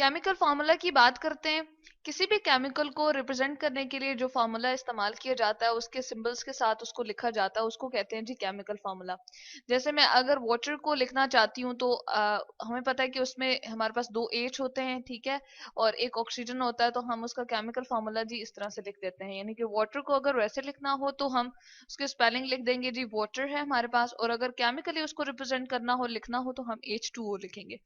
Chemical formula की बात करते हैं। किसी भी केमिकल को रिप्रेजेंट करने के लिए जो फार्मूला इस्तेमाल किया जाता है उसके सिंबल्स के साथ उसको लिखा जाता है, उसको कहते हैं जी केमिकल फार्मूला। जैसे मैं अगर वाटर को लिखना चाहती हूँ तो हमें पता है कि उसमें हमारे पास दो एच होते हैं, ठीक है, और एक ऑक्सीजन होता है, तो हम उसका केमिकल फार्मूला जी इस तरह से लिख देते हैं। यानी कि वाटर को अगर वैसे लिखना हो तो हम उसकी स्पेलिंग लिख देंगे जी, वाटर है हमारे पास, और अगर केमिकली उसको रिप्रेजेंट करना हो, लिखना हो, तो हम H2O लिखेंगे।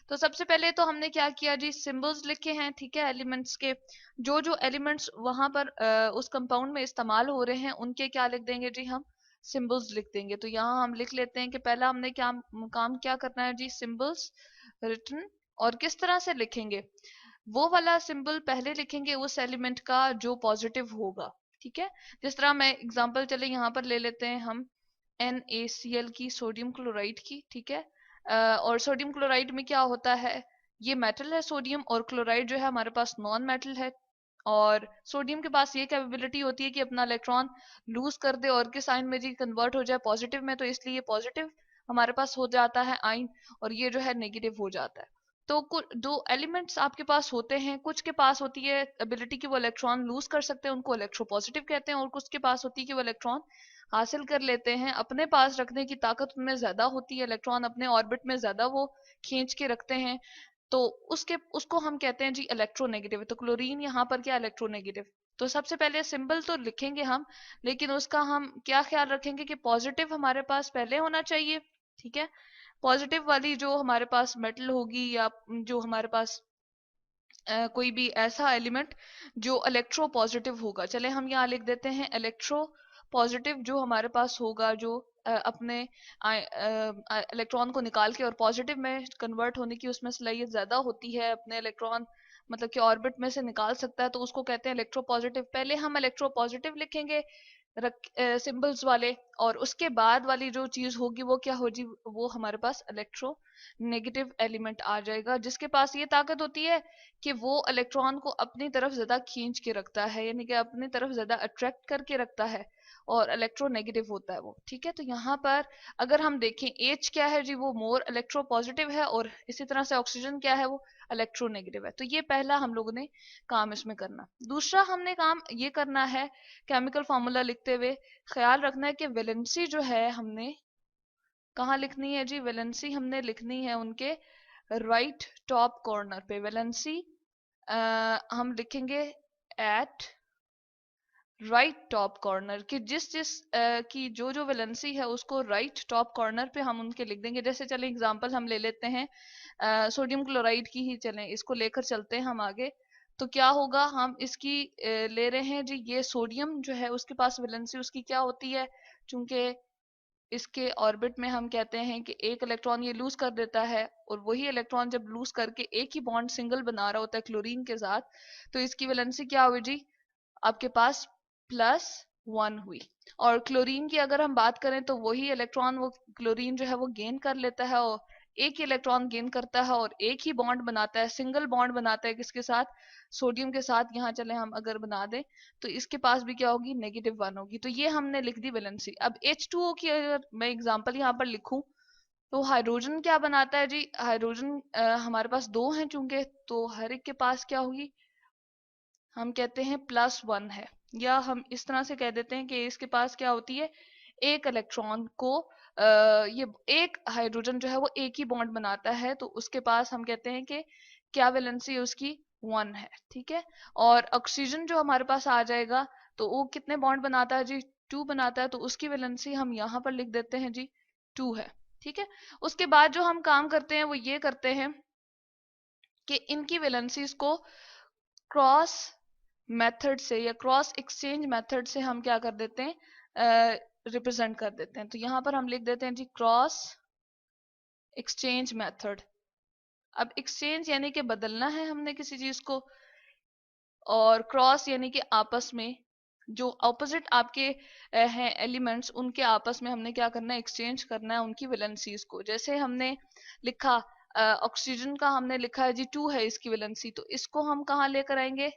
तो सबसे पहले तो हमने क्या किया जी, सिंबल्स लिखे हैं, ठीक है, एलिमेंट्स के। जो जो एलिमेंट्स वहां पर उस कंपाउंड में इस्तेमाल हो रहे हैं उनके क्या लिख देंगे जी, हम सिंबल्स लिख देंगे। तो यहाँ हम लिख लेते हैं कि पहला हमने क्या काम क्या करना है जी, सिंबल्स रिटन। और किस तरह से लिखेंगे, वो वाला सिंबल पहले लिखेंगे उस एलिमेंट का जो पॉजिटिव होगा, ठीक है। जिस तरह मैं एग्जांपल चले यहाँ पर ले लेते हैं हम NaCl की, सोडियम क्लोराइड की, ठीक है। और सोडियम क्लोराइड में क्या होता है, ये मेटल है सोडियम, और क्लोराइड जो है हमारे पास नॉन मेटल है। और सोडियम के पास ये कैपेबिलिटी होती है कि अपना इलेक्ट्रॉन लूज कर दे और किस आयन में जी कन्वर्ट हो जाए, पॉजिटिव में, तो इसलिए ये पॉजिटिव हमारे पास हो जाता है आयन, और ये जो है नेगेटिव हो जाता है। तो कुछ दो एलिमेंट्स आपके पास होते हैं, कुछ के पास होती है एबिलिटी कि वो इलेक्ट्रॉन लूज कर सकते हैं, उनको इलेक्ट्रोपॉजिटिव कहते हैं, और कुछ के पास होती है कि वो इलेक्ट्रॉन हासिल कर लेते हैं, अपने पास रखने की ताकत उनमें ज्यादा होती है, इलेक्ट्रॉन अपने ऑर्बिट में ज्यादा वो खींच के रखते हैं। तो उसके उसको हम कहते हैं जी इलेक्ट्रोनेगेटिव। तो क्लोरीन यहाँ पर क्या, इलेक्ट्रोनेगेटिव। तो सबसे पहले सिंबल तो लिखेंगे हम, लेकिन उसका हम क्या ख्याल रखेंगे कि पॉजिटिव हमारे पास पहले होना चाहिए, ठीक है। पॉजिटिव वाली जो हमारे पास मेटल होगी, या जो हमारे पास कोई भी ऐसा एलिमेंट जो इलेक्ट्रो पॉजिटिव होगा, चले हम यहाँ लिख देते हैं इलेक्ट्रो पॉजिटिव, जो हमारे पास होगा, जो अपने इलेक्ट्रॉन को निकाल के और पॉजिटिव में कन्वर्ट होने की उसमें सलाहियत ज्यादा होती है, अपने इलेक्ट्रॉन मतलब कि ऑर्बिट में से निकाल सकता है, तो उसको कहते हैं इलेक्ट्रो पॉजिटिव। पहले हम इलेक्ट्रो पॉजिटिव लिखेंगे सिंबल्स वाले, और उसके बाद वाली जो चीज होगी वो क्या होगी, वो हमारे पास इलेक्ट्रो नेगेटिव एलिमेंट आ जाएगा, जिसके पास ये ताकत होती है कि वो इलेक्ट्रॉन को अपनी तरफ ज्यादा खींच के रखता है, यानी कि अपनी तरफ ज्यादा अट्रैक्ट करके रखता है, और इलेक्ट्रोनेगेटिव होता है वो, ठीक है। तो यहाँ पर अगर हम देखें H क्या है जी, वो मोर इलेक्ट्रो पॉजिटिव है, और इसी तरह से ऑक्सीजन क्या है, वो इलेक्ट्रोनेगेटिव है। तो ये पहला हम लोगों ने काम इसमें करना। दूसरा हमने काम ये करना है, केमिकल फॉर्मूला लिखते हुए ख्याल रखना है कि वैलेंसी जो है हमने कहाँ लिखनी है जी, वैलेंसी हमने लिखनी है उनके राइट टॉप कॉर्नर पे। वैलेंसी हम लिखेंगे एट राइट टॉप कॉर्नर, कि जिस जिस की जो जो वैलेंसी है उसको राइट टॉप कॉर्नर पे हम उनके लिख देंगे। जैसे चले एग्जांपल हम ले लेते हैं सोडियम क्लोराइड की ही, चलें इसको लेकर चलते हैं हम आगे। तो क्या होगा, हम इसकी ले रहे हैं जी, ये सोडियम जो है उसके पास वैलेंसी उसकी क्या होती है, चूंकि इसके ऑर्बिट में हम कहते हैं कि एक इलेक्ट्रॉन ये लूज कर देता है, और वही इलेक्ट्रॉन जब लूज करके एक ही बॉन्ड सिंगल बना रहा होता है क्लोरीन के साथ, तो इसकी वैलेंसी क्या हुई जी, आपके पास +1 हुई। और क्लोरीन की अगर हम बात करें तो वही इलेक्ट्रॉन वो क्लोरीन जो है वो गेन कर लेता है, और एक ही इलेक्ट्रॉन गेन करता है और एक ही बॉन्ड बनाता है, सिंगल बॉन्ड बनाता है, किसके साथ, सोडियम के साथ। यहाँ चले हम अगर बना दें तो इसके पास भी क्या होगी, -1 होगी। तो ये हमने लिख दी वैलेंसी। अब H2O की अगर मैं एग्जांपल यहाँ पर लिखूं, तो हाइड्रोजन क्या बनाता है जी, हाइड्रोजन हमारे पास दो हैं चूंकि, तो हर एक के पास क्या होगी, हम कहते हैं +1 है, या हम इस तरह से कह देते हैं कि इसके पास क्या होती है, एक इलेक्ट्रॉन को ये एक हाइड्रोजन जो है वो एक ही बॉन्ड बनाता है, तो उसके पास हम कहते हैं कि क्या वैलेंसी उसकी 1 है, ठीक है। और ऑक्सीजन जो हमारे पास आ जाएगा, तो वो कितने बॉन्ड बनाता है जी, 2 बनाता है, तो उसकी वैलेंसी हम यहाँ पर लिख देते हैं जी 2 है, ठीक है। उसके बाद जो हम काम करते हैं वो ये करते हैं कि इनकी वैलेंसीज को क्रॉस मेथड से या क्रॉस एक्सचेंज मेथड से हम क्या कर देते हैं, रिप्रेजेंट कर देते हैं। तो यहाँ पर हम लिख देते हैं जी क्रॉस एक्सचेंज मेथड। अब एक्सचेंज यानी कि बदलना है हमने किसी चीज को, और क्रॉस यानी कि आपस में जो ऑपोजिट आपके हैं एलिमेंट्स, उनके आपस में हमने क्या करना है, एक्सचेंज करना है उनकी वैलेंसीज को। जैसे हमने लिखा ऑक्सीजन का हमने लिखा है जी 2 है इसकी वैलेंसी, तो इसको हम कहाँ लेकर आएंगे,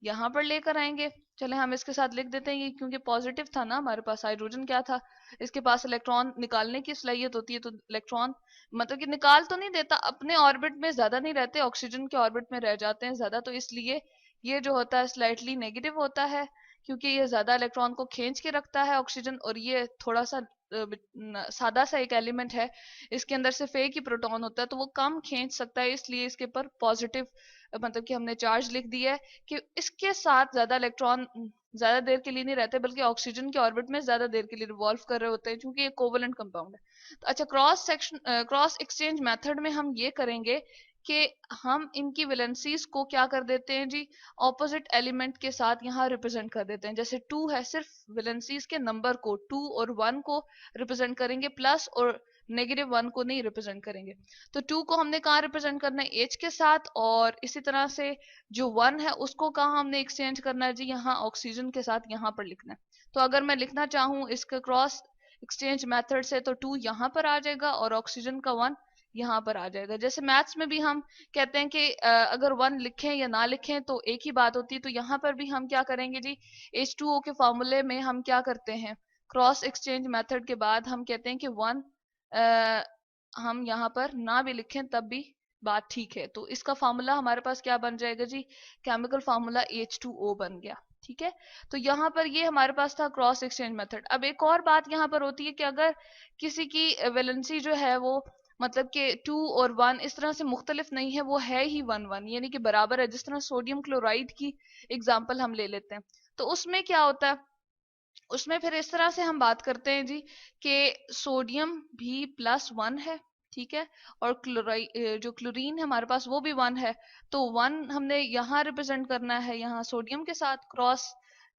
यहाँ पर लेकर आएंगे। चले हम इसके साथ लिख देते हैं, ये क्योंकि पॉजिटिव था ना हमारे पास, हाइड्रोजन क्या था, इसके पास इलेक्ट्रॉन निकालने की सलाहियत होती है, तो इलेक्ट्रॉन मतलब कि निकाल तो नहीं देता, अपने ऑर्बिट में ज्यादा नहीं रहते, ऑक्सीजन के ऑर्बिट में रह जाते हैं ज्यादा, तो इसलिए ये जो होता है स्लाइटली नेगेटिव होता है, क्योंकि ये ज्यादा इलेक्ट्रॉन को खींच के रखता है ऑक्सीजन, और ये थोड़ा सा सादा सा एक एलिमेंट है, इसके अंदर सिर्फ एक ही प्रोटॉन होता है, तो वो कम खींच सकता है, इसलिए इसके ऊपर पॉजिटिव मतलब कि हमने चार्ज लिख दिया है कि इसके साथ ज्यादा इलेक्ट्रॉन ज्यादा देर के लिए नहीं रहते, बल्कि ऑक्सीजन के ऑर्बिट में ज्यादा देर के लिए रिवॉल्व कर रहे होते हैं, क्योंकि ये कोवलेंट कंपाउंड है। तो अच्छा, क्रॉस एक्सचेंज मेथड में हम ये करेंगे कि हम इनकी वैलेंसीज को क्या कर देते हैं जी, ऑपोजिट एलिमेंट के साथ यहाँ रिप्रेजेंट कर देते हैं। जैसे 2 है, सिर्फ वैलेंसीज के नंबर को 2 और 1 को रिप्रेजेंट करेंगे, प्लस और -1 को नहीं रिप्रेजेंट करेंगे। तो 2 को हमने कहाँ रिप्रेजेंट करना है, एच के साथ, और इसी तरह से जो 1 है उसको कहाँ हमने एक्सचेंज करना है जी, यहाँ ऑक्सीजन के साथ यहाँ पर लिखना है। तो अगर मैं लिखना चाहूँ इसका क्रॉस एक्सचेंज मेथड से, तो 2 यहाँ पर आ जाएगा और ऑक्सीजन का 1 यहाँ पर आ जाएगा। जैसे मैथ्स में भी हम कहते हैं कि अगर 1 लिखें या ना लिखें तो एक ही बात होती है, तो यहाँ पर भी हम क्या करेंगे जी, H2O के फॉर्मूले में हम क्या करते हैं, क्रॉस एक्सचेंज मेथड के बाद हम कहते हैं कि 1 हम यहाँ पर ना भी लिखें तब भी बात ठीक है, तो इसका फार्मूला हमारे पास क्या बन जाएगा जी, केमिकल फार्मूला H2O बन गया। ठीक है, तो यहाँ पर ये हमारे पास था क्रॉस एक्सचेंज मेथड। अब एक और बात यहाँ पर होती है कि अगर किसी की वैलेंसी जो है वो मतलब कि 2 और 1 इस तरह से मुख्तलिफ नहीं है, वो है ही 1 1, यानी कि बराबर है, जिस तरह सोडियम क्लोराइड की एग्जाम्पल हम ले लेते हैं, तो उसमें क्या होता है, उसमें फिर इस तरह से हम बात करते हैं जी कि सोडियम भी +1 है, ठीक है, और क्लोराइड जो क्लोरीन है हमारे पास वो भी 1 है, तो 1 हमने यहाँ रिप्रेजेंट करना है यहाँ सोडियम के साथ क्रॉस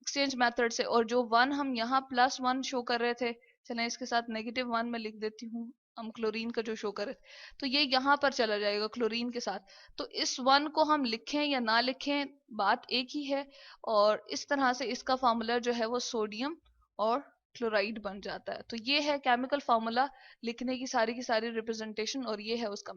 एक्सचेंज मेथड से, और जो 1 हम यहाँ +1 शो कर रहे थे, चलें इसके साथ -1 में लिख देती हूँ, हम क्लोरीन का जो शो कर रहे थे, तो ये यहाँ पर चला जाएगा क्लोरीन के साथ। तो इस 1 को हम लिखें या ना लिखें बात एक ही है, और इस तरह से इसका फार्मूला जो है वो सोडियम और क्लोराइड बन जाता है। तो ये है केमिकल फार्मूला लिखने की सारी रिप्रेजेंटेशन, और ये है उसका